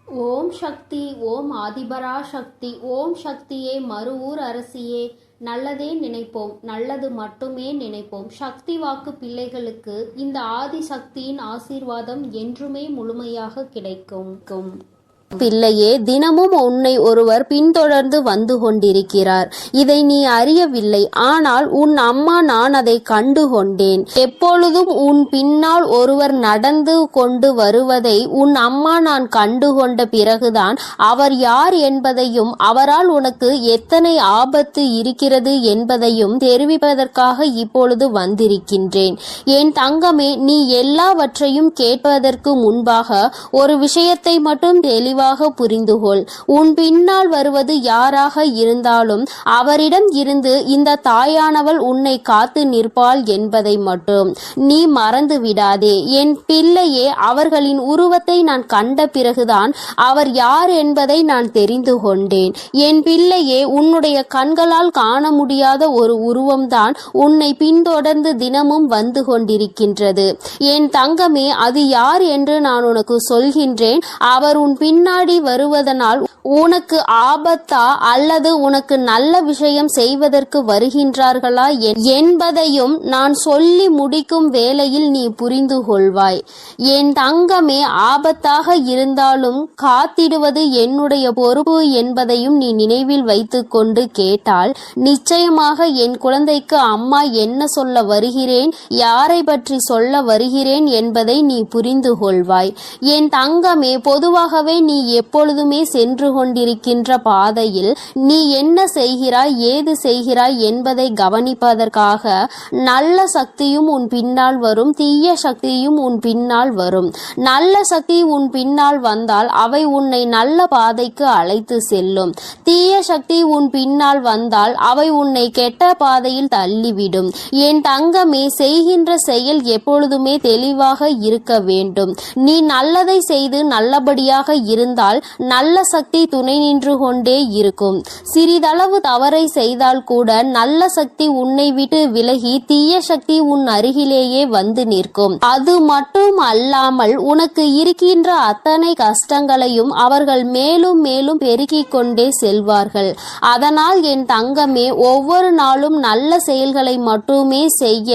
ஓம் சக்தி, ஓம் ஆதிபரா சக்தி, ஓம் சக்தியே, மறுவூர் அரசியே. நல்லதே நினைப்போம், நல்லது மட்டுமே நினைப்போம். சக்தி வாக்கு பிள்ளைகளுக்கு இந்த ஆதி சக்தியின் ஆசீர்வாதம் என்றுமே முழுமையாக கிடைக்கும். பிள்ளையே, தினமும் உன்னை ஒருவர் பின்தொடர்ந்து வந்து கொண்டிருக்கிறார். இதை நீ அறியவில்லை. ஆனால் உன் அம்மா நான் அதை கண்டு கொண்டேன். எப்பொழுதும் உன் பின்னால் ஒருவர் நடந்து கொண்டு வருவதை உன் அம்மா நான் கண்டு கொண்ட பிறகுதான் அவர் யார் என்பதையும் அவரால் உனக்கு எத்தனை ஆபத்து இருக்கிறது என்பதையும் தெரிவிப்பதற்காக இப்பொழுது வந்திருக்கின்றேன். என் தங்கமே, நீ எல்லாவற்றையும் கேட்பதற்கு முன்பாக ஒரு விஷயத்தை மட்டும் தெளிவாக புரிந்துகொள். உன் பின்னால் வருவது யாராக இருந்தாலும் அவரிடம் இருந்து இந்த தாயானவள் உன்னை காத்து நிற்பாள் என்பதை மட்டும் நீ மறந்து விடாதே. என் பிள்ளையே, அவர்களின் உருவத்தை நான் கண்ட பிறகுதான் அவர் யார் என்பதை நான் தெரிந்து கொண்டேன். என் பிள்ளையே, உன்னுடைய கண்களால் காண முடியாத ஒரு உருவம்தான் உன்னை பின்தொடர்ந்து தினமும் வந்து கொண்டிருக்கின்றது. என் தங்கமே, அது யார் என்று நான் உனக்கு சொல்கின்றேன். அவர் உன் பின்னால் வருவதனால் உனக்கு ஆபத்தா அல்லது உனக்கு நல்ல விஷயம் செய்வதற்கு வருகின்றார்களா என்பதையும் நான் சொல்லி முடிக்கும் வேளையில் நீ புரிந்து கொள்வாய். என் தங்கமே, ஆபத்தாக இருந்தாலும் காத்திடுவது என்னுடைய பொறுப்பு என்பதையும் நீ நினைவில் வைத்துக்கொண்டு கேட்டால் நிச்சயமாக என் குழந்தைக்கு அம்மா என்ன சொல்ல வருகிறேன், யாரை பற்றி சொல்ல வருகிறேன் என்பதை நீ புரிந்து கொள்வாய். என் தங்கமே, பொதுவாகவே நீ எப்பொழுதுமே சென்று கொண்டிருக்கின்ற பாதையில் நீ என்ன செய்கிறாய், ஏது செய்கிறாய் என்பதை கவனிப்பதற்காக நல்ல சக்தியும் உன் பின்னால் வரும், தீய சக்தியும் உன் பின்னால் வரும். நல்ல சக்தி உன் பின்னால் வந்தால் அவை உன்னை நல்ல பாதைக்கு அழைத்து செல்லும். தீய சக்தி உன் பின்னால் வந்தால் அவை உன்னை கெட்ட பாதையில் தள்ளிவிடும். என் தங்கமே, செய்கின்ற செயல் எப்பொழுதுமே தெளிவாக இருக்க வேண்டும். நீ நல்லதை செய்து நல்லபடியாக இருந்தால் நல்ல சக்தி துணை நின்று கொண்டே இருக்கும். சிறிதளவு தவறை செய்தால் கூட நல்ல சக்தி உன்னை விட்டு விலகி தீய சக்தி உன் அருகிலேயே வந்து நிற்கும். அது மட்டும் அல்லாமல் உனக்கு இருக்கின்ற அத்தனை கஷ்டங்களையும் அவர்கள் மேலும் மேலும் பெருக்கிக் கொண்டே செல்வார்கள். அதனால் என் தங்கமே, ஒவ்வொரு நாளும் நல்ல செயல்களை மட்டுமே செய்ய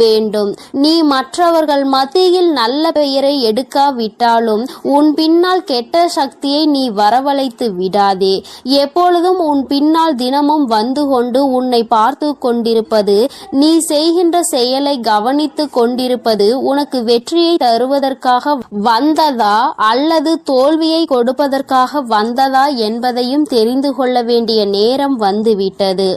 வேண்டும். நீ மற்றவர்கள் மத்தியில் நல்ல பெயரை எடுக்காவிட்டாலும் உன் பின்னால் கெட்ட சக்தியை நீ வரவழைத்து விடாதே. எப்பொழுதும் உன் பின்னால் தினமும் வந்து கொண்டு உன்னை பார்த்து கொண்டிருப்பது, நீ செய்கின்ற செயலை கவனித்து கொண்டிருப்பது உனக்கு வெற்றியை தருவதற்காக வந்ததா அல்லது தோல்வியை கொடுப்பதற்காக வந்ததா என்பதையும் தெரிந்து கொள்ள வேண்டிய நேரம் வந்துவிட்டது.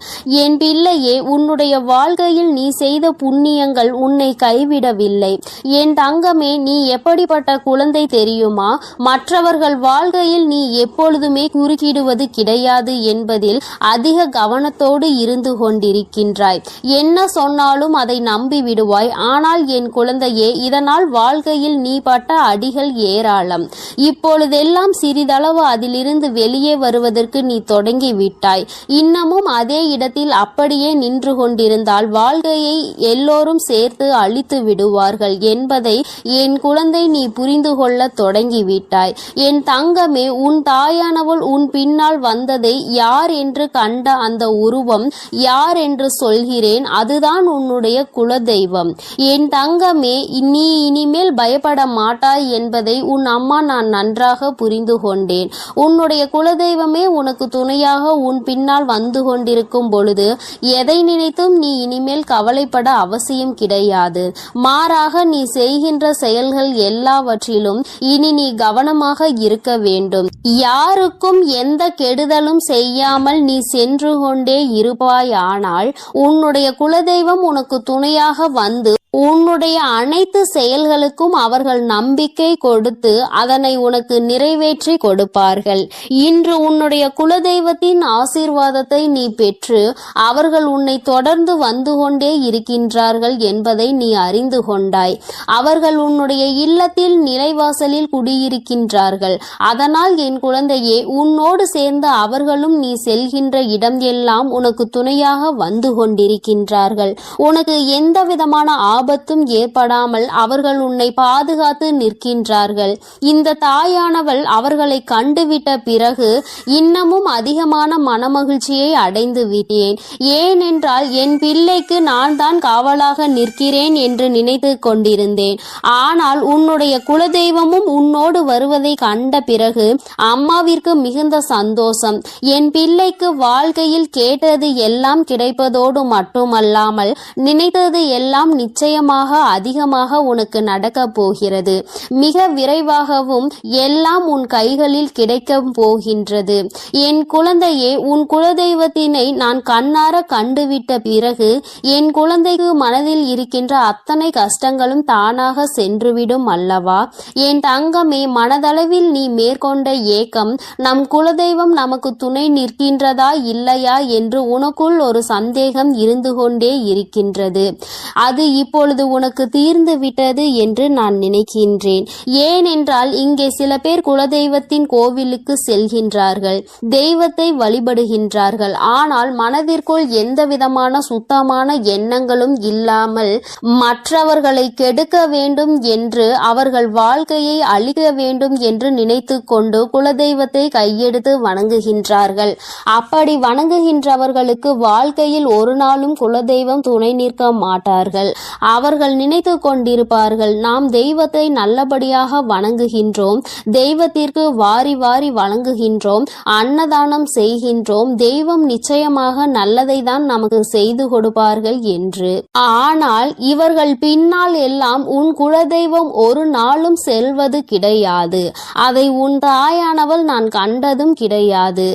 என் பிள்ளையே, உன்னுடைய வாழ்க்கையில் நீ செய்த புண்ணியங்கள் உன்னை கைவிடவில்லை. என் தங்கமே, நீ எப்படிப்பட்ட குழந்தை தெரியுமா? மற்றவர்கள் வாழ்க்கையில் நீ எப்பொழுதுமே குறுக்கிடுவது கிடையாது என்பதில் அதிக கவனத்தோடு இருந்து கொண்டிருக்கின்றாய். என்ன சொன்னாலும் அதை நம்பி விடுவாய். ஆனால் என் குழந்தையே, இதனால் வாழ்க்கையில் நீ பட்ட அடிகள் ஏராளம். இப்பொழுதெல்லாம் சிறிதளவு அதிலிருந்து வெளியே வருவதற்கு நீ தொடங்கி விட்டாய். இன்னமும் அதே இடத்தில் அப்படியே நின்று கொண்டிருந்தால் வாழ்க்கையை எல்லோரும் சேர்த்து அழித்து விடுவார்கள் என்பதை என் குழந்தை நீ புரிந்து கொள்ள தொடங்கிவிட்டாய். என் தங்கமே, உன் தாயானவள் உன் பின்னால் வந்ததை யார் என்று கண்ட அந்த உருவம் யார் என்று சொல்கிறேன். அதுதான் உன்னுடைய குலதெய்வம். என் தங்கமே, நீ இனிமேல் பயப்பட மாட்டாய் என்பதை உன் அம்மா நான் நன்றாக புரிந்து கொண்டேன். உன்னுடைய குலதெய்வமே உனக்கு துணையாக உன் பின்னால் வந்து கொண்டிருக்கும் பொழுது எதை நினைத்தும் நீ இனிமேல் கவலைப்பட அவசியம் கிடையாது. மாறாக நீ செய்கின்ற செயல்கள் எல்லாவற்றிலும் இனி நீ கவனமாக இருக்க வேண்டும். யாருக்கும் எந்த கெடுதலும் செய்யாமல் நீ சென்று கொண்டே இருப்பாயானால் உன்னுடைய குலதெய்வம் உனக்கு துணையாக வந்து உன்னுடைய அனைத்து செயல்களுக்கும் அவர்கள் நம்பிக்கை கொடுத்து அதனை உனக்கு நிறைவேற்றி கொடுப்பார்கள். இன்று உன்னுடைய குலதெய்வத்தின் ஆசீர்வாதத்தை நீ பெற்று அவர்கள் உன்னை தொடர்ந்து வந்து கொண்டே இருக்கின்றார்கள் என்பதை நீ அறிந்து கொண்டாய். அவர்கள் உன்னுடைய இல்லத்தில் நிலைவாசலில் குடியிருக்கின்றார்கள். அதனால் என் குழந்தையே, உன்னோடு சேர்ந்த அவர்களும் நீ செல்கின்ற இடம் எல்லாம் உனக்கு துணையாக வந்து கொண்டிருக்கின்றார்கள். உனக்கு எந்த விதமான ஆபத்தும் ஏற்படாமல் அவர்கள் உன்னை பாதுகாத்து நிற்கின்றார்கள். இந்த தாயானவள் அவர்களை கண்டுவிட்ட பிறகு இன்னமும் அதிகமான மனமகிழ்ச்சியை அடைந்து விட்டேன். ஏனென்றால் என் பிள்ளைக்கு நான் தான் காவலாக நிற்கிறேன் என்று நினைத்து கொண்டிருந்தேன். ஆனால் உன்னுடைய குலதெய்வமும் உன்னோடு வருவதை கண்ட பிறகு அம்மாவிற்கு மிகுந்த சந்தோஷம். என் பிள்ளைக்கு வாழ்க்கையில் கேட்டது எல்லாம் கிடைப்பதோடு மட்டுமல்லாமல் நினைத்தது எல்லாம் நிச்சயமாக அதிகமாக உனக்கு நடக்கப் போகிறது. மிக விரைவாகவும் எல்லாம் உன் கைகளில் கிடைக்கப் போகின்றது. என் குழந்தையே, உன் குலதெய்வத்தினை நான் கண்ணார கண்டுவிட்ட பிறகு என் குழந்தைக்கு மனதில் இருக்கின்ற அத்தனை கஷ்டங்களும் தானாக சென்றுவிடும் அல்லவா? என் தங்கமே, மனதளவில் நீ மேற்கொண்ட ஏக்கம், நம் குலதெய்வம் நமக்கு துணை நிற்கின்றதா இல்லையா என்று உனக்குள் ஒரு சந்தேகம் இருந்து கொண்டே இருக்கின்றது. அது இப்பொழுது உனக்கு தீர்ந்து விட்டது என்று நான் நினைக்கின்றேன். ஏனென்றால் இங்கே சில பேர் குலதெய்வத்தின் கோவிலுக்கு செல்கின்றார்கள், தெய்வத்தை வழிபடுகின்றார்கள். ஆனால் மனதிற்குள் எந்த விதமான சுத்தமான எண்ணங்களும் இல்லாமல் மற்றவர்களை கெடுக்க வேண்டும் என்று, அவர்கள் வாழ்க்கையை அழிக்க வேண்டும் என்று நினைத்து கொண்டு குலதெய்வத்தை கையெடுத்து வணங்குகின்றார்கள். அப்படி வணங்குகின்றவர்களுக்கு வாழ்க்கையில் ஒரு நாளும் குலதெய்வம் துணை நிற்க மாட்டார்கள். அவர்கள் நினைத்து கொண்டிருப்பார்கள், நாம் தெய்வத்தை நல்லபடியாக வணங்குகின்றோம், தெய்வத்திற்கு வாரி வாரி வழங்குகின்றோம், அன்னதானம் செய்கின்றோம், தெய்வம் நிச்சயமாக நல்லதை தான் நமக்கு செய்து கொடுப்பார்கள் என்று. ஆனால் இவர்கள் பின்னால் எல்லாம் உன் குலதெய்வம் ஒரு நாளும் செல்வது கிடையாது. அதை உன் தாயானவள் நான் கண்டதும் கிடையாது.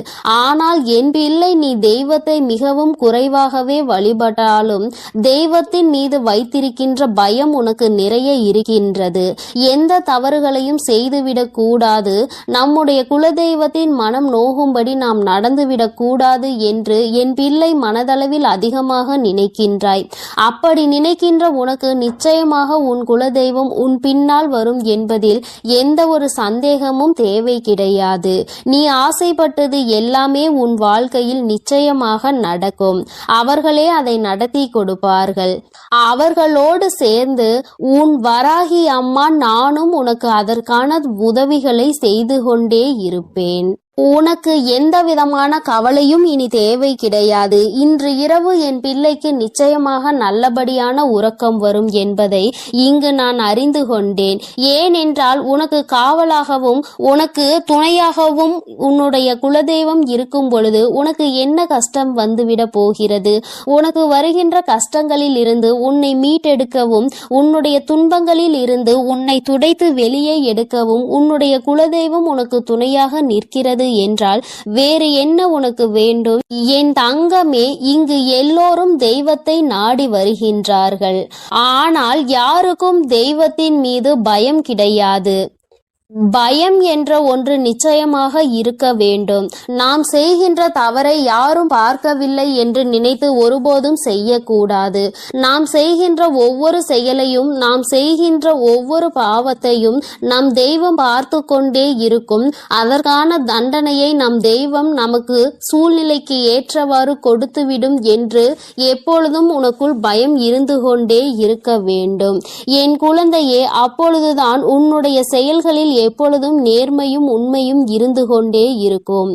ஆனால் என் பிள்ளை, நீ தெய்வத்தை மிகவும் குறைவாகவே வழிபட்டாலும் தெய்வத்தின் மீது வைத்திருக்கின்ற பயம் உனக்கு நிறைய இருக்கின்றது. எந்த தவறுகளையும் செய்துவிடக் கூடாது, நம்முடைய குலதெய்வத்தின் மனம் நோகும்படி நாம் நடந்துவிடக் கூடாது என்று என் பிள்ளை மனதளவில் அதிகமாக நினைக்கின்றாய். அப்படி நினைக்கின்ற உனக்கு நிச்சயமாக உன் குலதெய்வம் உன் பின்னால் வரும் என்பதில் எந்த ஒரு சந்தேகமும் தேவை கிடையாது. நீ ஆசைப்பட்டது எல்லாமே உன் வாழ்க்கையில் நிச்சயமாக நடக்கும். அவர்களே அதை நடத்தி கொடுப்பார்கள். அவர்களோடு சேர்ந்து உன் வராகி அம்மா நானும் உனக்கு அதற்கான உதவிகளை செய்து கொண்டே இருப்பேன். உனக்கு எந்த விதமான கவலையும் இனி தேவை கிடையாது. இன்று இரவு என் பிள்ளைக்கு நிச்சயமாக நல்லபடியான உறக்கம் வரும் என்பதை இங்கு நான் அறிந்து கொண்டேன். ஏனென்றால் உனக்கு காவலாகவும் உனக்கு துணையாகவும் உன்னுடைய குலதெய்வம் இருக்கும் பொழுது உனக்கு என்ன கஷ்டம் வந்துவிட போகிறது? உனக்கு வருகின்ற கஷ்டங்களில் இருந்து உன்னை மீட்டெடுக்கவும், உன்னுடைய துன்பங்களில் இருந்து உன்னை துடைத்து வெளியே எடுக்கவும் உன்னுடைய குலதெய்வம் உனக்கு துணையாக நிற்கிறது என்றால் வேறு என்ன உனக்கு வேண்டும்? என் தங்கமே, இங்கு எல்லோரும் தெய்வத்தை நாடி வருகின்றார்கள். ஆனால் யாருக்கும் தெய்வத்தின் மீது பயம் கிடையாது. பயம் என்ற ஒன்று நிச்சயமாக இருக்க வேண்டும். நாம் செய்கின்ற தவறை யாரும் பார்க்கவில்லை என்று நினைத்து ஒருபோதும் செய்யக்கூடாது. நாம் செய்கின்ற ஒவ்வொரு செயலையும், நாம் செய்கின்ற ஒவ்வொரு பாவத்தையும் நம் தெய்வம் பார்த்து கொண்டே இருக்கும். அதற்கான தண்டனையை நம் தெய்வம் நமக்கு சூழ்நிலைக்கு ஏற்றவாறு கொடுத்துவிடும் என்று எப்பொழுதும் உனக்குள் பயம் இருந்து கொண்டே இருக்க வேண்டும். என் குழந்தையே, அப்பொழுதுதான் உன்னுடைய செயல்களில் எப்பொழுதும் நேர்மையும் உண்மையும் இருந்து கொண்டே இருக்கும்.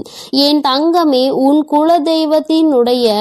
என் தங்கமே, உன் குலதெய்வத்தினுடைய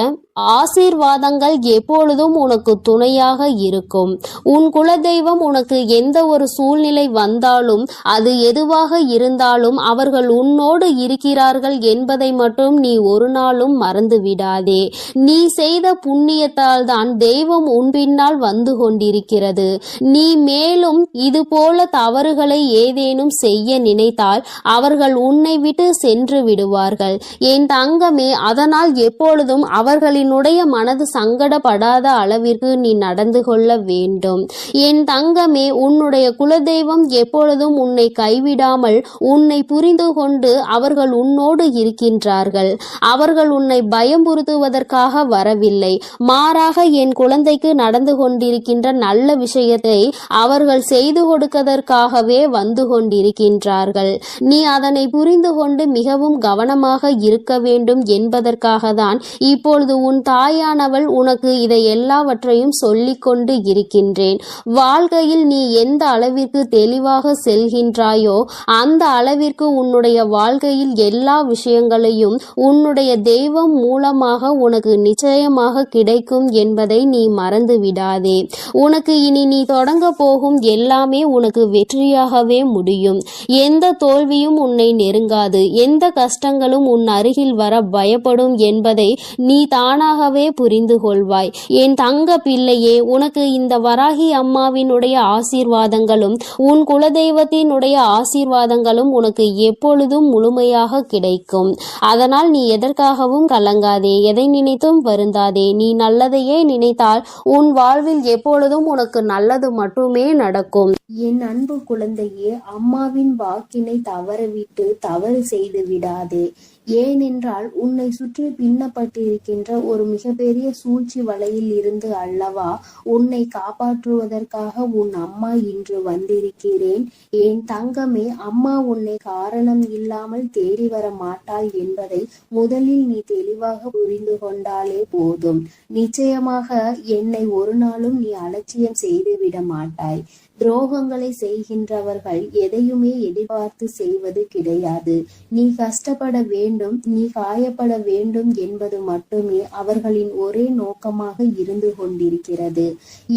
ஆசீர்வாதங்கள் எப்பொழுதும் உனக்கு துணையாக இருக்கும். உன் குலதெய்வம் உனக்கு எந்த ஒரு சூழ்நிலை வந்தாலும், அது எதுவாக இருந்தாலும் அவர்கள் உன்னோடு இருக்கிறார்கள் என்பதை மட்டும் நீ ஒரு நாளும் மறந்து விடாதே. நீ செய்த புண்ணியத்தால் தான் தெய்வம் உன் பின்னால் வந்து கொண்டிருக்கிறது. நீ மேலும் இது போல தவறுகளை ஏதேனும் செய்ய நினைத்தால் அவர்கள் உன்னை விட்டு சென்று விடுவார்கள். என் தங்கமே, அதனால் எப்பொழுதும் அவர்களின் மனது சங்கடப்படாத அளவிற்கு நீ நடந்து கொள்ள வேண்டும். என் தங்கமே, உன்னுடைய குலதெய்வம் எப்பொழுதும் உன்னை கைவிடாமல் உன்னை புரிந்து கொண்டு அவர்கள் உன்னோடு இருக்கின்றார்கள். அவர்கள் உன்னை பயமுறுத்துவதற்காக வரவில்லை. மாறாக என் குழந்தைக்கு நடந்து கொண்டிருக்கின்ற நல்ல விஷயத்தை அவர்கள் செய்து கொடுப்பதற்காகவே வந்து கொண்டிருக்கின்றார்கள். நீ அதனை புரிந்து கொண்டு மிகவும் கவனமாக இருக்க வேண்டும் என்பதற்காக தான் இப்பொழுது உன் உன் தாயானவள் உனக்கு இதை எல்லாவற்றையும் சொல்லிக் கொண்டு இருக்கின்றேன். வாழ்க்கையில் நீ எந்த அளவிற்கு தெளிவாக செல்கின்றாயோ அந்த அளவிற்கு உன்னுடைய வாழ்க்கையில் எல்லா விஷயங்களையும் உன்னுடைய தெய்வம் மூலமாக உனக்கு நிச்சயமாக கிடைக்கும் என்பதை நீ மறந்து விடாதே. உனக்கு இனி நீ தொடங்க போகும் எல்லாமே உனக்கு வெற்றியாகவே முடியும். எந்த தோல்வியும் உன்னை நெருங்காது. எந்த கஷ்டங்களும் உன் அருகில் வர பயப்படும் என்பதை நீ தானாகவே புரிந்து கொள்வாய். என் தங்க பிள்ளையே, உனக்கு இந்த வராகி அம்மாவினுடைய ஆசீர்வாதங்களும் உன் குலதெய்வத்தினுடைய ஆசீர்வாதங்களும் உனக்கு எப்பொழுதும் முழுமையாக கிடைக்கும். அதனால் நீ எதற்காகவும் கலங்காதே, எதை நினைத்தும் வருந்தாதே. நீ நல்லதையே நினைத்தால் உன் வாழ்வில் எப்பொழுதும் உனக்கு நல்லது மட்டுமே நடக்கும். என் அன்பு குழந்தையே, அம்மாவின் வாக்கினை தவறவிட்டு தவறு செய்து விடாதே. ஏனென்றால் உன்னை சுற்றி பின்னப்பட்டிருக்கின்ற ஒரு மிகப்பெரிய சூழ்ச்சி வலையில் இருந்து அல்லவா உன்னை காப்பாற்றுவதற்காக உன் அம்மா இன்று வந்திருக்கிறேன். என் தங்கமே, அம்மா உன்னை காரணம் இல்லாமல் தேடி வர மாட்டாள் என்பதை முதலில் நீ தெளிவாக புரிந்து கொண்டாலே போதும். நிச்சயமாக என்னை ஒரு நாளும் நீ அலட்சியம் செய்துவிட மாட்டாய். துரோகங்களை செய்கின்றவர்கள் எதையுமே எதிர்பார்த்து செய்வது கிடையாது. நீ கஷ்டப்பட வேண்டும், நீ காயப்பட வேண்டும் என்பது மட்டுமே அவர்களின் ஒரே நோக்கமாக இருந்து கொண்டிருக்கிறது.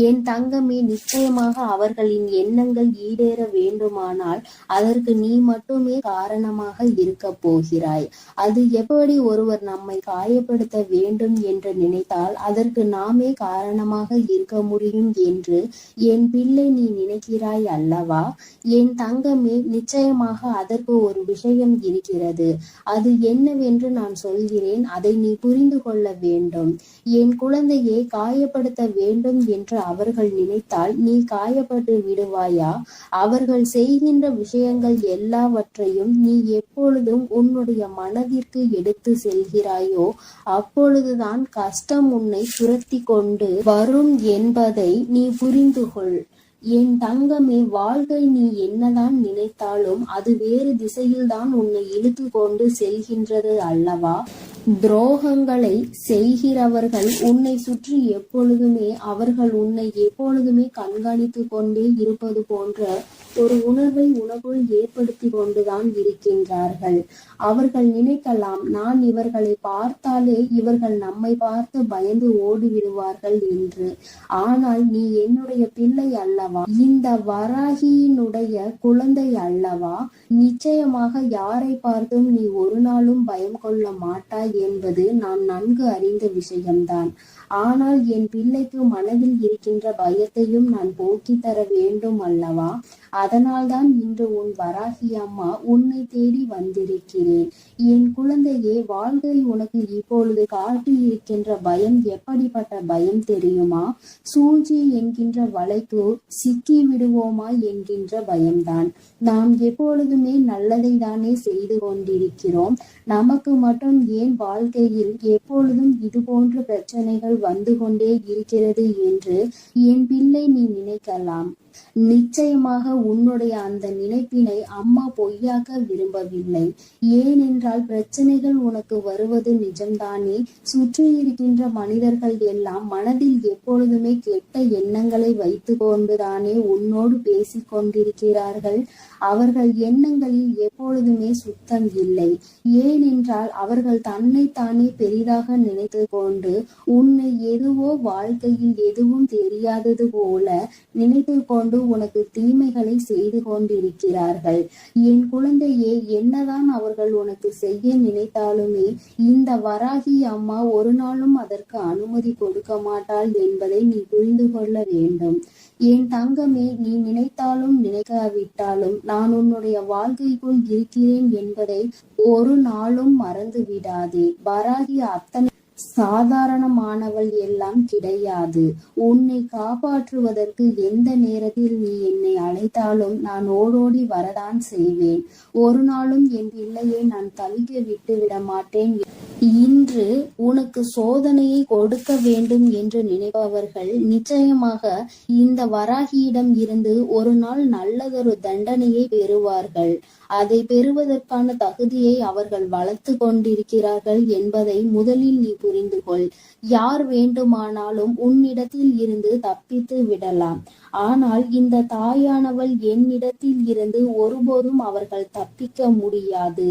என் தங்கமே, நிச்சயமாக அவர்களின் எண்ணங்கள் ஈடேற வேண்டுமானால் அதற்கு நீ மட்டுமே காரணமாக இருக்க போகிறாய். அது எப்படி ஒருவர் நம்மை காயப்படுத்த வேண்டும் என்று நினைத்தால் அதற்கு நாமே காரணமாக இருக்க முடியும் என்று என் பிள்ளை நீ நினைக்கிறாய் அல்லவா? என் தங்கமே, நிச்சயமாக அதற்கு ஒரு விஷயம் இருக்கிறது. அது என்னவென்று நான் சொல்கிறேன், அதை நீ புரிந்து கொள்ள வேண்டும். என் குழந்தையை காயப்படுத்த வேண்டும் என்று அவர்கள் நினைத்தால் நீ காயப்பட்டு விடுவாயா? அவர்கள் செய்கின்ற விஷயங்கள் எல்லாவற்றையும் நீ எப்பொழுதும் உன்னுடைய மனதிற்கு எடுத்து செல்கிறாயோ அப்பொழுதுதான் கஷ்டம் உன்னை துரத்தி கொண்டு வரும் என்பதை நீ புரிந்து கொள். என் தங்கமே, வாழ்க்கை நீ என்னதான் நினைத்தாலும் அது வேறு திசையில்தான் உன்னை இழுத்து கொண்டு செல்கின்றது அல்லவா? துரோகங்களை செய்கிறவர்கள் உன்னை சுற்றி எப்பொழுதுமே அவர்கள் உன்னை எப்பொழுதுமே கண்காணித்து கொண்டே இருப்பது போன்ற ஒரு உணர்வை உனக்குள் ஏற்படுத்தி கொண்டுதான் இருக்கின்றார்கள். அவர்கள் நினைக்கலாம், நான் இவர்களை பார்த்தாலே இவர்கள் நம்மை பார்த்து பயந்து ஓடிவிடுவார்கள் என்று. ஆனால் நீ என்னுடைய பிள்ளை அல்லவா, இந்த வராகியினுடைய குழந்தை அல்லவா. நிச்சயமாக யாரை பார்த்தும் நீ ஒரு நாளும் பயம் கொள்ள மாட்டாய் என்பது நான் நன்கு அறிந்த விஷயம்தான். ஆனால் என் பிள்ளைக்கு மனதில் இருக்கின்ற பயத்தையும் நான் போக்கி தர வேண்டும் அல்லவா? அதனால்தான் இன்று உன் வராகி அம்மா உன்னை தேடி வந்திருக்கிறேன். என் குழந்தையே, வாழ்க்கை உனக்கு இப்பொழுது காட்டி இருக்கின்ற பயம் எப்படிப்பட்ட பயம் தெரியுமா? சூழ்ச்சி என்கின்ற வலைக்கு சிக்கி விடுவோமா என்கின்ற பயம்தான். நாம் எப்பொழுதுமே நல்லதை தானே செய்து கொண்டிருக்கிறோம். நமக்கு மட்டும் ஏன் வாழ்க்கையில் எப்பொழுதும் இது போன்ற பிரச்சனைகள் வந்து கொண்டே இருக்கிறது என்று என் பிள்ளை நீ நினைக்கலாம். நிச்சயமாக உன்னுடைய அந்த நினைப்பினை அம்மா பொய்யாக்க விரும்பவில்லை. ஏனென்றால் பிரச்சனைகள் உனக்கு வருவது நிஜம்தானே. சுற்றி இருக்கின்ற மனிதர்கள் எல்லாம் மனதில் எப்பொழுதுமே கெட்ட எண்ணங்களை வைத்து கொண்டுதானே உன்னோடு பேசிக் கொண்டிருக்கிறார்கள். அவர்கள் எண்ணங்களில் எப்பொழுதுமே சுத்தம் இல்லை. ஏனென்றால் அவர்கள் தன்னைத்தானே பெரிதாக நினைத்து கொண்டு உன்னை எதுவோ வாழ்க்கையில் எதுவும் தெரியாதது போல நினைத்து கொண்டு உனக்கு தீமைகளை செய்து கொண்டிருக்கிறார்கள். என் குழந்தையே, என்னதான் அவர்கள் உனக்கு செய்ய நினைத்தாலுமே இந்த வராகி அம்மா ஒரு நாளும் அதற்கு அனுமதி கொடுக்க மாட்டாள் என்பதை நீ புரிந்து கொள்ள வேண்டும். என் தங்கமே, நீ நினைத்தாலும் நினைக்காவிட்டாலும் நான் உன்னுடைய வாழ்க்கைக்குள் இருக்கிறேன் என்பதை ஒரு நாளும் மறந்து விடாதே. வராகி அத்தனை சாதாரணமானவள் எல்லாம் கிடையாது. உன்னை காப்பாற்றுவதற்கு எந்த நேரத்தில் நீ என்னை அழைத்தாலும் நான் ஓடோடி வரதான் செய்வேன். ஒரு நாளும் என் பிள்ளையை நான் தவிக்க விட்டு விட மாட்டேன் இன்று உனக்கு சோதனையை கொடுக்க வேண்டும் என்று நினைப்பவர்கள் நிச்சயமாக இந்த வராகியிடம் இருந்து ஒரு நாள் நல்லதொரு தண்டனையை பெறுவார்கள். அதை பெறுவதற்கான தகுதியை அவர்கள் வளர்த்து கொண்டிருக்கிறார்கள் என்பதை முதலில் நீ புரிந்து கொள். யார் வேண்டுமானாலும் உன்னிடத்தில் இருந்து தப்பித்து விடலாம். ஆனால் இந்த தாயானவள் என்னிடத்தில் இருந்து ஒருபோதும் அவர்கள் தப்பிக்க முடியாது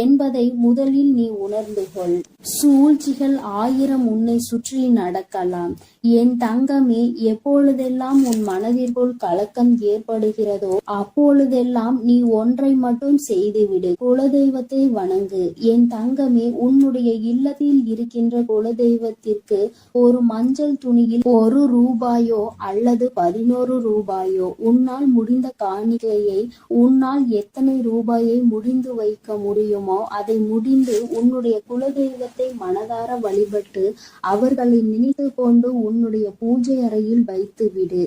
என்பதை முதலில் நீ உணர்ந்து கொள். சூழ்ச்சிகள் 1000 உன்னை சுற்றி நடக்கலாம். என் தங்கமே, எப்பொழுதெல்லாம் உன் மனதிற்குள் கலக்கம் ஏற்படுகிறதோ அப்பொழுதெல்லாம் நீ ஒன்றை மட்டும் செய்துவிடு, குலதெய்வத்தை வணங்கு. என் தங்கமே, உன்னுடைய இல்லத்தில் இருக்கின்ற குலதெய்வத்திற்கு ஒரு மஞ்சள் துணியில் 1 ரூபாயோ அல்லது 11 ரூபாயோ உன்னால் முடிந்த காணிக்கையை, உன்னால் எத்தனை ரூபாயை முடிந்து வைக்க முடியுமோ அதை முடிந்து உன்னுடைய குலதெய்வத்தை மனதார வழிபட்டு அவர்களை நினைத்து கொண்டு உன்னுடைய பூஜை அறையில் வைத்து விடு.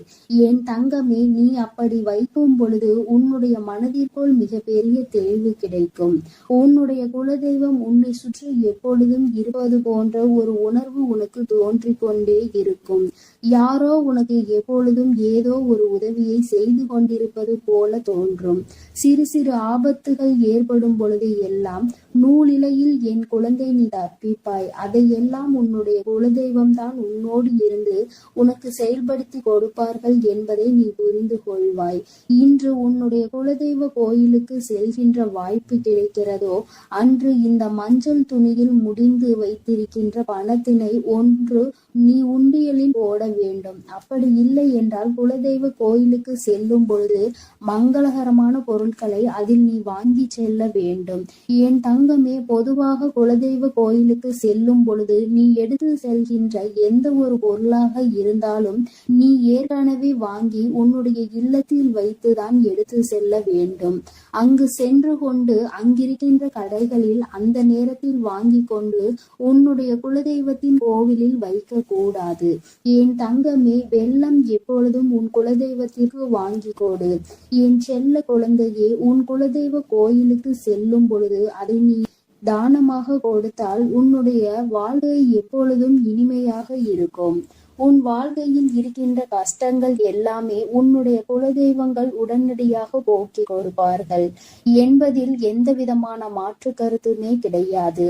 என் தங்கமே, நீ அப்படி வைக்கும் பொழுது உன்னுடைய மனதிற்குள் மிக பெரிய தெளிவு கிடைக்கும். உன்னுடைய குலதெய்வம் உன்னை சுற்றி எப்பொழுதும் இருப்பது போன்ற ஒரு உணர்வு உனக்கு தோன்றிக் கொண்டே இருக்கும். யாரோ உனக்கு எப்பொழுதும் ஏதோ ஒரு உதவியை செய்து கொண்டிருப்பது போல தோன்றும். சிறு சிறு ஆபத்துகள் ஏற்படும் பொழுது எல்லாம் நூலிலையில் என் குழந்தை நீ தப்பிப்பாய், அதையெல்லாம் உன்னுடைய குலதெய்வம் தான் உன்னோடு இருந்து உனக்கு செயல்படுத்தி கொடுப்பார்கள் என்பதை நீ புரிந்து கொள்வாய். இன்று உன்னுடைய குலதெய்வ கோயிலுக்கு செல்கின்ற வாய்ப்பு கிடைக்கிறதோ அன்று இந்த மஞ்சள் துணியில் முடிந்து வைத்திருக்கின்ற பணத்தினை ஒன்று நீ உண்டியலில் போட வேண்டும். அப்படி இல்லை என்றால் குலதெய்வ கோயிலுக்கு செல்லும் பொழுது மங்களகரமான பொருட்களை அதில் நீ வாங்கி செல்ல வேண்டும். என் தங்கமே, பொதுவாக குலதெய்வ கோயிலுக்கு செல்லும் பொழுது நீ எடுத்து செல்கின்ற எந்த ஒரு பொருளாக இருந்தாலும் நீ ஏற்கனவே வாங்கி உன்னுடைய இல்லத்தில் வைத்துதான் எடுத்து செல்ல வேண்டும். அங்கு சென்று கொண்டு அங்கிருக்கின்ற கடைகளில் அந்த நேரத்தில் வாங்கி கொண்டு உன்னுடைய குலதெய்வத்தின் கோவிலில் வைக்க கூடாது. என் தங்கமே, வெள்ளம் எப்பொழுதும் உன் குலதெய்வத்திற்கு வாங்கி கொடு. என் செல்ல குழந்தையே, உன் குலதெய்வ கோயிலுக்கு செல்லும் பொழுது அதை நீ தானமாக கொடுத்தால் உன்னுடைய வாழ்க்கை எப்பொழுதும் இனிமையாக இருக்கும். உன் வாழ்க்கையில் இருக்கின்ற கஷ்டங்கள் எல்லாமே உன்னுடைய குலதெய்வங்கள் உடனடியாக போக்கி கொடுப்பார்கள் என்பதில் எந்த விதமான மாற்று கருத்துமே கிடையாது.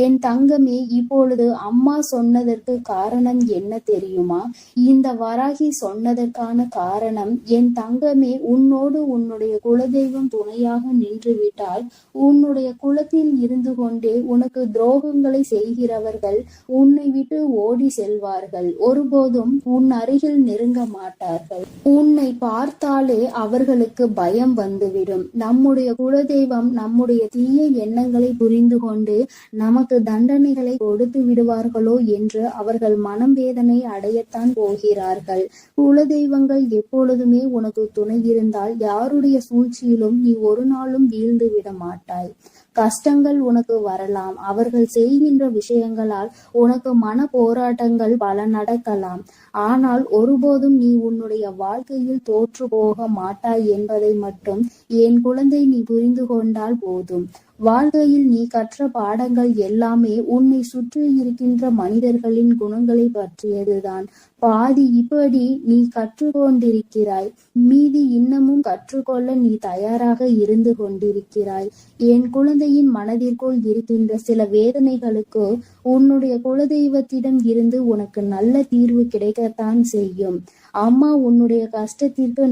என் தங்கமே, இப்பொழுது அம்மா சொன்னதற்கு காரணம் என்ன தெரியுமா? இந்த வராகி சொன்னதற்கான காரணம், என் தங்கமே, உன்னோடு உன்னுடைய குலதெய்வம் துணையாக நின்று விட்டால் உன்னுடைய குலத்தில் இருந்து கொண்டே உனக்கு துரோகங்களை செய்கிறவர்கள் உன்னை விட்டு ஓடி செல்வார்கள். ஒருபோதும் உன் அருகில் நெருங்க மாட்டார்கள். உன்னை பார்த்தாலே அவர்களுக்கு பயம் வந்துவிடும். நம்முடைய குலதெய்வம் நம்முடைய தீய எண்ணங்களை புரிந்து கொண்டு நமக்கு தண்டனைகளை கொடுத்து விடுவார்களோ என்று அவர்கள் மனம் வேதனை அடையத்தான் போகிறார்கள். குலதெய்வங்கள் எப்பொழுதுமே உனக்கு துணை இருந்தால் யாருடைய சூழ்ச்சியிலும் நீ ஒரு நாளும் வீழ்ந்து விட மாட்டாய். கஷ்டங்கள் உனக்கு வரலாம். அவர்கள் செய்கின்ற விஷயங்களால் உனக்கு மன போராட்டங்கள் பல நடக்கலாம். ஆனால் ஒருபோதும் நீ உன்னுடைய வாழ்க்கையில் தோற்று போக மாட்டாய் என்பதை மட்டும் என் குழந்தை நீ புரிந்து கொண்டால் போதும். வாழ்க்கையில் நீ கற்ற பாடங்கள் எல்லாமே உன்னை சுற்றி இருக்கின்ற மனிதர்களின் குணங்களை பற்றியதுதான். பாதி இப்படி நீ கற்றுக்கொண்டிருக்கிறாய், மீதி இன்னமும் கற்றுக்கொள்ள நீ தயாராக இருந்து கொண்டிருக்கிறாய். என் குழந்தையின் மனதிற்குள் இருக்கின்ற சில வேதனைகளுக்கு உன்னுடைய குலதெய்வத்திடம் இருந்து உனக்கு நல்ல தீர்வு கிடைக்கத்தான் செய்யும். அம்மா உன்னுடைய கஷ்டத்திற்கு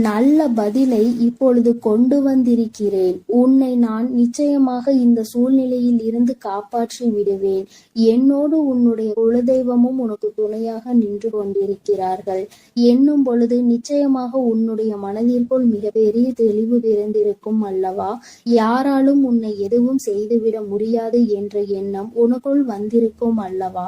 நல்ல பதிலை இப்பொழுது கொண்டு வந்திருக்கிறேன். உன்னை நான் நிச்சயமாக இந்த சூழ்நிலையில் இருந்து காப்பாற்றி விடுவேன். என்னோடு உன்னுடைய குலதெய்வமும் உனக்கு துணையாக நின்று கொண்டிருக்கிறார்கள் என்னும் பொழுது நிச்சயமாக உன்னுடைய மனதிற்குள் மிகப்பெரிய தெளிவு பிறந்திருக்கும் அல்லவா? யாராலும் உன்னை எதுவும் செய்துவிட முடியாது என்ற எண்ணம் உனக்குள் வந்திருக்கும் அல்லவா?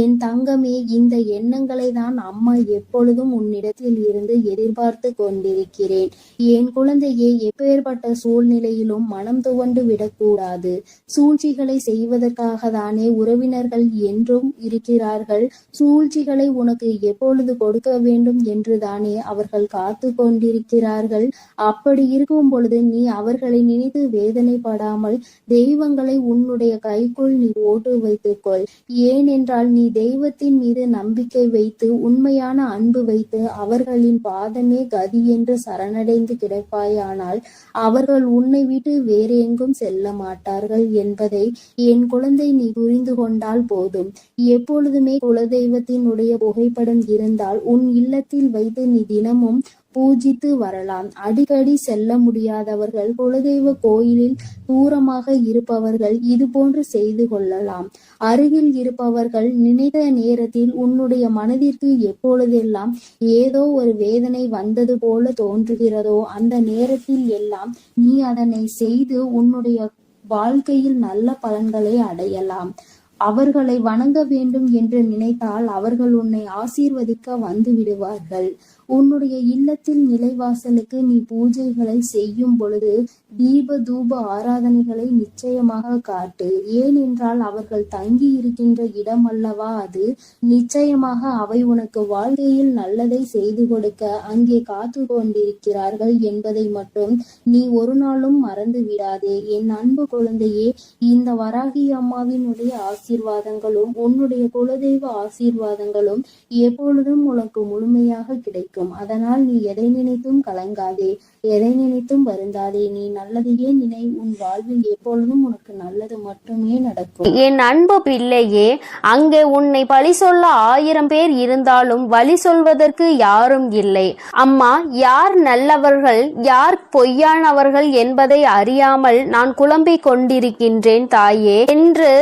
என் தங்கமே, இந்த எண்ணங்களை தான் அம்மா எப்பொழுதும் உன்னிடத்தில் இருந்து எதிர்பார்த்து கொண்டிருக்கிறேன். என் குழந்தையே, எப்பேற்பட்ட சூழ்நிலையிலும் மனம் துவண்டு விடக்கூடாது. சூழ்ச்சிகளை செய்வதற்காக தானே உறவினர்கள் என்றும் இருக்கிறார்கள். சூழ்ச்சிகளை உனக்கு எப்பொழுது கொடுக்க வேண்டும் என்று தானே அவர்கள் காத்து கொண்டிருக்கிறார்கள். அப்படி இருக்கும் பொழுது நீ அவர்களை நினைத்து வேதனைப்படாமல் தெய்வங்களை உன்னுடைய கைக்குள் நீ ஓட்டு வைத்துக்கொள். ஏனென்றால் நீ தெய்வத்தின் மீது நம்பிக்கை வைத்து உண்மையான அன்பு வைத்து அவர்களின் பாதமே கதி என்று சரணடைந்து கிடப்பாயானால் அவர்கள் உன்னை விட்டு வேறு எங்கும் செல்ல மாட்டார்கள் என்பதை என் குழந்தை நீ புரிந்து கொண்டால் போதும். எப்பொழுதுமே குலதெய்வத்தினுடைய புகைப்படம் இருந்தால் உன் இல்லத்தில் வைத்து நீ தினமும் பூஜித்து வரலாம். அடிக்கடி செல்ல முடியாதவர்கள், குலதெய்வ கோயிலில் தூரமாக இருப்பவர்கள் இது போன்று செய்து கொள்ளலாம். அருகில் இருப்பவர்கள் நினைத்த நேரத்தில் உன்னுடைய மனதிற்கு எப்பொழுதெல்லாம் ஏதோ ஒரு வேதனை வந்தது போல தோன்றுகிறதோ அந்த நேரத்தில் எல்லாம் நீ அதனை செய்து உன்னுடைய வாழ்க்கையில் நல்ல பலன்களை அடையலாம். அவர்களை வணங்க வேண்டும் என்று நினைத்தால் அவர்கள் உன்னை ஆசீர்வதிக்க வந்து விடுவார்கள். உன்னுடைய இல்லத்தில் நிலைவாசலுக்கு நீ பூஜைகளை செய்யும் பொழுது தீப தூப ஆராதனைகளை நிச்சயமாக காட்டு. ஏனென்றால் அவர்கள் தங்கி இருக்கின்ற இடம் அல்லவா அது. நிச்சயமாக அவை உனக்கு வாழ்க்கையில் நல்லதை செய்து கொடுக்க அங்கே காத்து கொண்டிருக்கிறார்கள் என்பதை மட்டும் நீ ஒரு நாளும் மறந்து விடாதே. என் அன்பு குழந்தையே, இந்த வராகி அம்மாவினுடைய ஆசீர்வாதங்களும் உன்னுடைய குலதெய்வ ஆசீர்வாதங்களும் எப்பொழுதும் உனக்கு முழுமையாக கிடைக்கும். அதனால் நீ எதை நினைத்தும் கலங்காதே, எதை நினைத்தும் வருந்தாதே. நீ நல்லதையே நினை. உன் வாழ்வில் எப்பொழுதும் உனக்கு நல்லது மட்டுமே நடக்கும். என் அன்பு பிள்ளையே, அங்கே உன்னை பழி சொல்ல 1000 பேர் இருந்தாலும் வழி சொல்வதற்கு யாரும் இல்லை. அம்மா, யார் நல்லவர்கள் யார் பொய்யானவர்கள் என்பதை அறியாமல் நான் குழம்பிக் கொண்டிருக்கின்றேன் தாயே என்று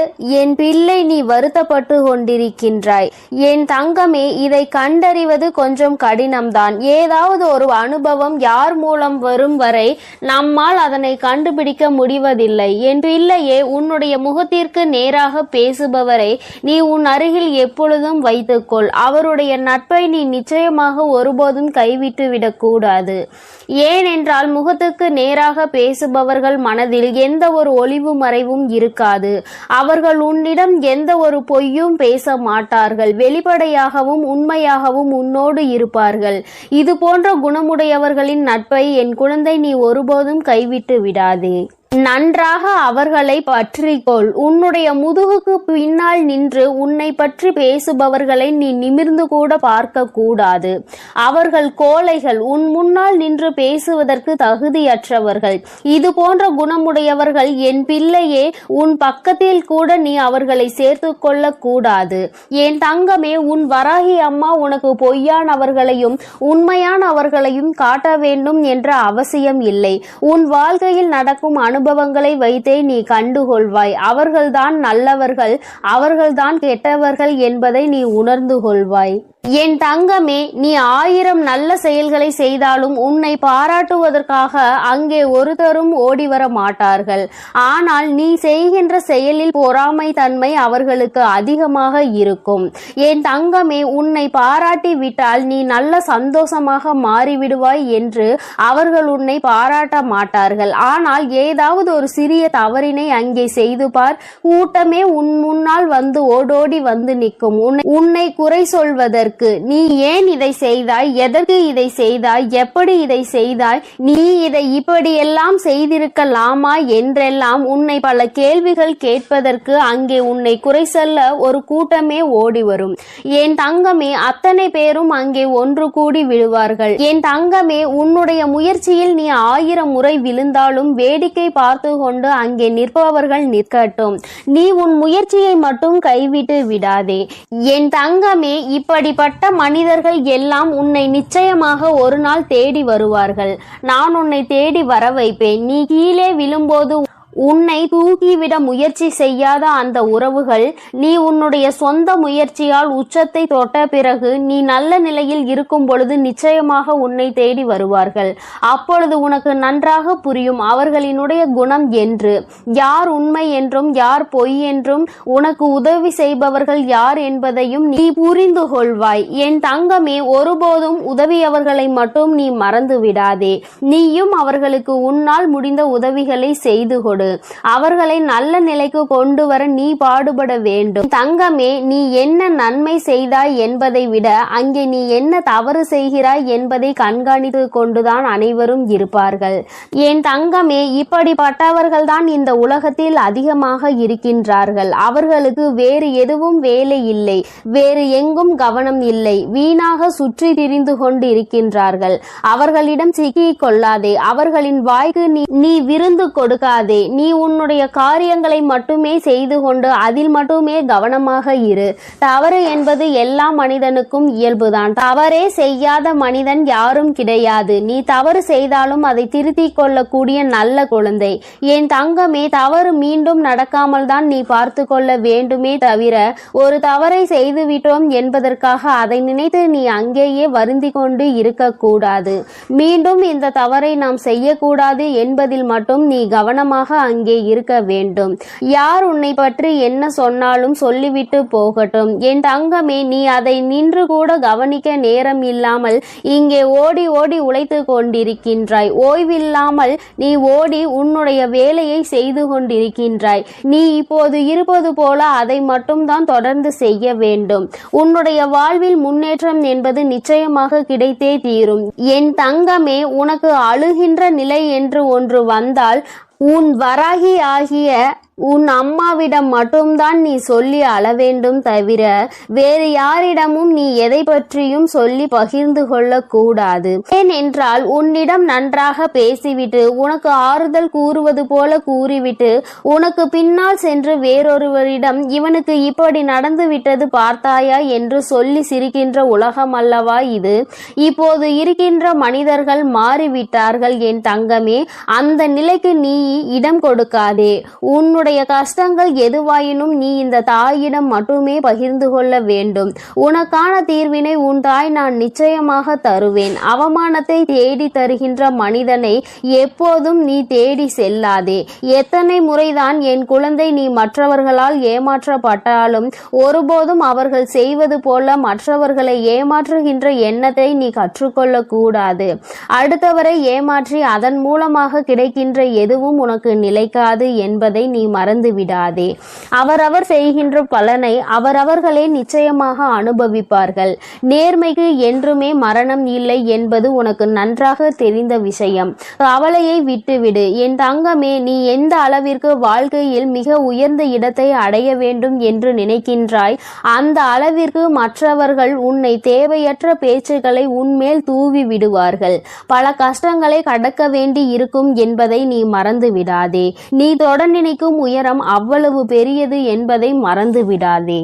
என் பிள்ளை நீ வருத்தப்பட்டு கொண்டிருக்கின்றாய். என் தங்கமே, இதை கண்டறிவது கொஞ்சம் கடினம்தான். ஏதாவது ஒரு அனுபவம் யார் மூலம் வரும் வரை நம்மால் அதனை கண்டுபிடிக்க முடிவதில்லை. என் பிள்ளையே, உன்னுடைய முகத்திற்கு நேராக பேசுபவரை நீ உன் அருகில் எப்பொழுதும் வைத்துக்கொள். அவருடைய நட்பை நீ நிச்சயமாக ஒருபோதும் கைவிட்டு விடக்கூடாது. ஏனென்றால் முகத்துக்கு நேராக பேசுபவர்கள் மனதில் எந்த ஒரு ஒளிவு மறைவும் இருக்காது. அவர்கள் உன்னிடம் எந்த ஒரு பொய்யும் பேச மாட்டார்கள். வெளிப்படையாகவும் உண்மையாகவும் உன்னோடு இருப்பார்கள். இது போன்ற குணமுடையவர்களின் நட்பை என் குழந்தை நீ ஒருபோதும் கைவிட்டு விடாதே. நன்றாக அவர்களை பற்றிக்கொள். உன்னுடைய முதுகுக்கு பின்னால் நின்று உன்னை பற்றி பேசுபவர்களை நீ நிமிர்ந்து கூட பார்க்க கூடாது. அவர்கள் கோழைகள், உன் முன்னால் நின்று பேசுவதற்கு தகுதியற்றவர்கள். இது போன்ற குணமுடையவர்கள் என் பிள்ளையே, உன் பக்கத்தில் கூட நீ அவர்களை சேர்த்து கொள்ள கூடாது. என் தங்கமே, உன் வராகி அம்மா உனக்கு பொய்யானவர்களையும் உண்மையானவர்களையும் காட்ட வேண்டும் என்ற அவசியம் இல்லை. உன் வாழ்க்கையில் நடக்கும் அனுபவங்களை வைத்தே நீ கண்டுகொள்வாய். அவர்கள்தான் நல்லவர்கள், அவர்கள்தான் கெட்டவர்கள் என்பதை நீ உணர்ந்து கொள்வாய். என் தங்கமே, நீ 1000 நல்ல செயல்களை செய்தாலும் உன்னை பாராட்டுவதற்காக அங்கே ஒருத்தரும் ஓடிவர மாட்டார்கள். ஆனால் நீ செய்கின்ற செயலில் பொறாமை தன்மை அவர்களுக்கு அதிகமாக இருக்கும். என் தங்கமே, உன்னை பாராட்டி விட்டால் நீ நல்ல சந்தோஷமாக மாறிவிடுவாய் என்று அவர்கள் உன்னை பாராட்ட மாட்டார்கள். ஆனால் ஏதாவது ஒரு சிறிய தவறினை அங்கே செய்து பார், கூட்டமே உன் முன்னால் வந்து ஓடோடி வந்து நிற்கும். உன்னை குறை சொல்வதற்கு, நீ ஏன் இதை செய்தாய், எதற்கு இதை செய்தாய், எப்படி இதை செய்தாய், நீ இதை இப்படியெல்லாம் செய்திருக்கலாமா என்றெல்லாம் உன்னை பல கேள்விகள் கேட்பதற்கு அங்கே உன்னை குறை சொல்ல ஒரு கூட்டமே ஓடி வரும். என் தங்கமே, அத்தனை பேரும் அங்கே ஒன்று கூடி விடுவார்கள். என் தங்கமே, உன்னுடைய முயற்சியில் நீ 1000 முறை விழுந்தாலும் வேடிக்கை பார்த்து கொண்டு அங்கே நிற்பவர்கள் நிற்கட்டும். நீ உன் முயற்சியை மட்டும் கைவிட்டு விடாதே. என் தங்கமே, இப்படிப்பட்ட மனிதர்கள் எல்லாம் உன்னை நிச்சயமாக ஒரு நாள் தேடி வருவார்கள். நான் உன்னை தேடி வர வைப்பேன். நீ கீழே விழும்போது உன்னை தூக்கிவிட முயற்சி செய்யாத அந்த உறவுகள் நீ உன்னுடைய சொந்த முயற்சியால் உச்சத்தை தொட்ட பிறகு நீ நல்ல நிலையில் இருக்கும் பொழுது நிச்சயமாக உன்னை தேடி வருவார்கள். அப்பொழுது உனக்கு நன்றாக புரியும் அவர்களினுடைய குணம் என்று, யார் உண்மை என்றும் யார் பொய் என்றும், உனக்கு உதவி செய்பவர்கள் யார் என்பதையும் நீ புரிந்து கொள்வாய். என் தங்கமே, ஒருபோதும் உதவியவர்களை மட்டும் நீ மறந்து விடாதே. நீயும் அவர்களுக்கு உன்னால் முடிந்த உதவிகளை செய்து கொடு. அவர்களை நல்ல நிலைக்கு கொண்டு வர நீ பாடுபட வேண்டும். தங்கமே, நீ என்ன நன்மை செய்தாய் என்பதை விட அங்கே நீ என்ன தவறு செய்கிறாய் என்பதை கண்காணித்து கொண்டுதான் அனைவரும் இருப்பார்கள். என் தங்கமே, இப்படிப்பட்டவர்கள் தான் இந்த உலகத்தில் அதிகமாக இருக்கின்றார்கள். அவர்களுக்கு வேறு எதுவும் வேலை இல்லை, வேறு எங்கும் கவனம் இல்லை, வீணாக சுற்றி திரிந்து கொண்டு இருக்கின்றார்கள். அவர்களிடம் சிக்கிக் கொள்ளாதே, அவர்களின் வாய்க்கு நீ விருந்து கொடுக்காதே. நீ உன்னுடைய காரியங்களை மட்டுமே செய்து கொண்டு அதில் மட்டுமே கவனமாக இரு. தவறு என்பது எல்லா மனிதனுக்கும் இயல்புதான். தவறே செய்யாத மனிதன் யாரும் கிடையாது. நீ தவறு செய்தாலும் அதை திருத்திக் கொள்ளக்கூடிய நல்ல குழந்தை. என் தங்கமே, தவறு மீண்டும் நடக்காமல் தான் நீ பார்த்து கொள்ள வேண்டுமே தவிர ஒரு தவறை செய்துவிட்டோம் என்பதற்காக அதை நினைத்து நீ அங்கேயே வருந்தி கொண்டு இருக்கக்கூடாது. மீண்டும் இந்த தவறை நாம் செய்யக்கூடாது என்பதில் மட்டும் நீ கவனமாக அங்கே இருக்க வேண்டும். யார் உன்னை பற்றி என்ன சொன்னாலும் சொல்லிவிட்டு போகட்டும். என் தங்கமே, நீ அதை நின்று கூட கவனிக்க நேரம் இல்லாமல் இங்கே ஓடி ஓடி உழைத்து கொண்டிருக்கின்றாய். ஓய்வில்லாமல் நீ ஓடி உன்னுடைய வேலையை செய்து கொண்டிருக்கின்றாய். நீ இப்போது இருப்பது போல அதை மட்டும்தான் தொடர்ந்து செய்ய வேண்டும். உன்னுடைய வாழ்வில் முன்னேற்றம் என்பது நிச்சயமாக கிடைத்தே தீரும். என் தங்கமே, உனக்கு அழுகின்ற நிலை என்று ஒன்று வந்தால் உன் வராகி ஆகிய உன் அம்மாவிடம் மட்டும்தான் நீ சொல்லி அழ வேண்டும் தவிர வேறு யாரிடமும் நீ எதை பற்றியும் சொல்லி பகிர்ந்து கொள்ள கூடாது. ஏனென்றால் உன்னிடம் நன்றாக பேசிவிட்டு உனக்கு ஆறுதல் கூறுவது போல கூறிவிட்டு உனக்கு பின்னால் சென்று வேறொருவரிடம் இவனுக்கு இப்படி நடந்து விட்டது பார்த்தாயா என்று சொல்லி சிரிக்கின்ற உலகம் அல்லவா இது? இப்போது இருக்கின்ற மனிதர்கள் மாறிவிட்டார்கள் என் தங்கமே. அந்த நிலைக்கு நீ இடம் கொடுக்காதே. உன்னுடைய கஷ்டங்கள் எதுவாயினும் நீ இந்த தாயிடம் மட்டுமே பகிர்ந்து கொள்ள வேண்டும். உனக்கான தீர்வினை உன் தாய் நான் நிச்சயமாக தருவேன். அவமானத்தை தேடி தருகின்ற மனிதனை எப்போதும் நீ தேடி செல்லாதே. எத்தனை முறைதான் என் குழந்தை நீ மற்றவர்களால் ஏமாற்றப்பட்டாலும் ஒருபோதும் அவர்கள் செய்வது போல மற்றவர்களை ஏமாற்றுகின்ற எண்ணத்தை நீ கற்றுக்கொள்ள கூடாது. அடுத்தவரை ஏமாற்றி அதன் மூலமாக கிடைக்கின்ற எதுவும் உனக்கு நிலைக்காது என்பதை நீ மறந்து விடாதே. அவரவர் செய்கின்ற பலனை அவரவர்களே நிச்சயமாக அனுபவிப்பார்கள். நேர்மைக்கு என்றுமே மரணம் இல்லை என்பது உனக்கு நன்றாக தெரிந்த விஷயம். கவலையை விட்டுவிடு என் தங்கமே. நீ எந்த அளவிற்கு வாழ்க்கையில் மிக உயர்ந்த இடத்தை அடைய வேண்டும் என்று நினைக்கின்றாய் அந்த அளவிற்கு மற்றவர்கள் உன்னை தேவையற்ற பேச்சுக்களை உன்மேல் தூவி விடுவார்கள். பல கஷ்டங்களை கடக்க வேண்டி இருக்கும் என்பதை நீ மறந்து விடாதே. நீ தொட நினைக்கும் உயரம் அவ்வளவு பெரியது என்பதை மறந்து விடாதே.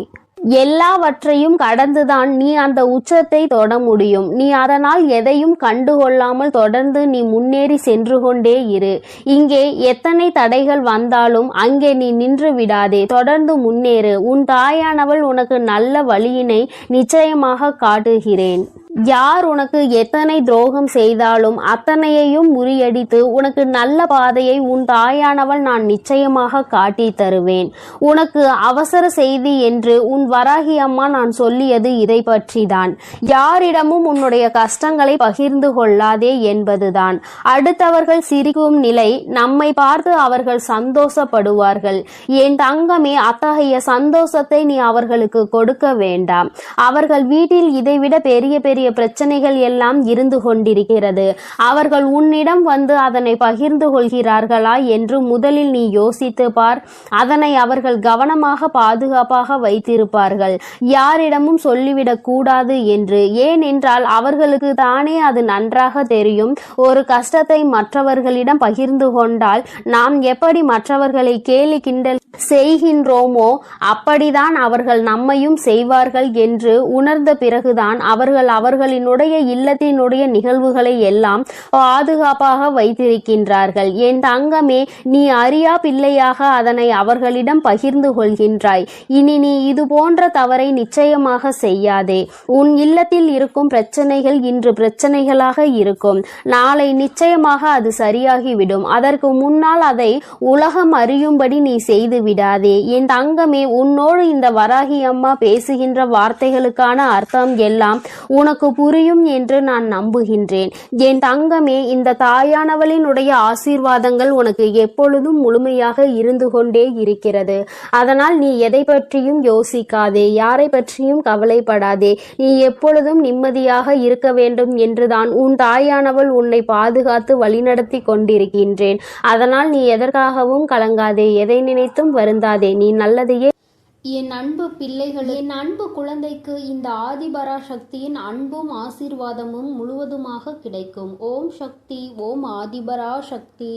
எல்லாவற்றையும் கடந்துதான் நீ அந்த உச்சத்தை தொட முடியும். நீ அதனால் எதையும் கண்டுகொள்ளாமல் தொடர்ந்து நீ முன்னேறி சென்று கொண்டே இரு. இங்கே எத்தனை தடைகள் வந்தாலும் அங்கே நீ நின்று விடாதே. தொடர்ந்து முன்னேறு. உன் தாயானவள் உனக்கு நல்ல வழியினை நிச்சயமாக காட்டுகிறேன். யார் உனக்கு எத்தனை துரோகம் செய்தாலும் அத்தனையையும் முறியடித்து உனக்கு நல்ல பாதையை உன் தாயானவள் நான் நிச்சயமாக காட்டி தருவேன். உனக்கு அவசர செய்தி என்று உன் வராகி அம்மா நான் சொல்லியது இதை பற்றிதான். யாரிடமும் உன்னுடைய கஷ்டங்களை பகிர்ந்து கொள்ளாதே என்பதுதான். அடுத்தவர்கள் சிரிக்கும் நிலை நம்மை பார்த்து அவர்கள் சந்தோஷப்படுவார்கள். என் தங்கமே, அத்தகைய சந்தோஷத்தை நீ அவர்களுக்கு கொடுக்க வேண்டாம். அவர்கள் வீட்டில் இதைவிட பெரிய பெரிய பிரச்சனைகள் எல்லாம் இருந்து கொண்டிருக்கிறது. அவர்கள் உன்னிடம் வந்து அதனை பகிர்ந்து கொள்கிறார்களா என்று முதலில் நீ யோசித்து பார். அதனை அவர்கள் கவனமாக பாதுகாப்பாக வைத்திருப்பார்கள். யாரிடமும் சொல்லிவிடக் கூடாது என்று. ஏனென்றால் அவர்களுக்கு தானே அது நன்றாக தெரியும். ஒரு கஷ்டத்தை மற்றவர்களிடம் பகிர்ந்து கொண்டால் நாம் எப்படி மற்றவர்களை கேலி கிண்டல் செய்கின்றோமோ அப்படிதான் அவர்கள் நம்மையும் செய்வார்கள் என்று உணர்ந்த பிறகுதான் அவர்கள் அவர்களினுடைய இல்லத்தினுடைய நிகழ்வுகளை எல்லாம் பாதுகாப்பாக வைத்திருக்கின்றார்கள். என் தங்கமே, நீ அறியா பிள்ளையாக அதனை அவர்களிடம் பகிர்ந்து கொள்கின்றாய். இனி நீ இது போன்ற தவறை நிச்சயமாக செய்யாதே. உன் இல்லத்தில் இருக்கும் பிரச்சனைகள் இன்று பிரச்சனைகளாக இருக்கும், நாளை நிச்சயமாக அது சரியாகிவிடும். அதற்கு முன்னால் அதை உலகம் அறியும்படி நீ செய்து விடாதே. என் தங்கமே, உன்னோடு இந்த வராகி அம்மா பேசுகின்ற வார்த்தைகளுக்கான அர்த்தம் எல்லாம் உனக்கு புரியும் என்று நான் நம்புகின்றேன். என் தங்கமே, இந்த தாயானவளினுடைய ஆசீர்வாதங்கள் உனக்கு எப்பொழுதும் முழுமையாக இருந்து கொண்டே இருக்கிறது. அதனால் நீ எதை பற்றியும் யோசிக்காதே, யாரை பற்றியும் கவலைப்படாதே. நீ எப்பொழுதும் நிம்மதியாக இருக்க வேண்டும் என்றுதான் உன் தாயானவள் உன்னை பாதுகாத்து வழிநடத்தி கொண்டிருக்கின்றேன். அதனால் நீ எதற்காகவும் கலங்காதே, எதை நினைத்தும் வருந்தாதே. நீ நல்லதையே. என் அன்பு பிள்ளைகளே, என் அன்பு குழந்தைக்கு இந்த ஆதிபராசக்தியின் அன்பும் ஆசீர்வாதமும் முழுவதுமாக கிடைக்கும். ஓம் சக்தி, ஓம் ஆதிபராசக்தி.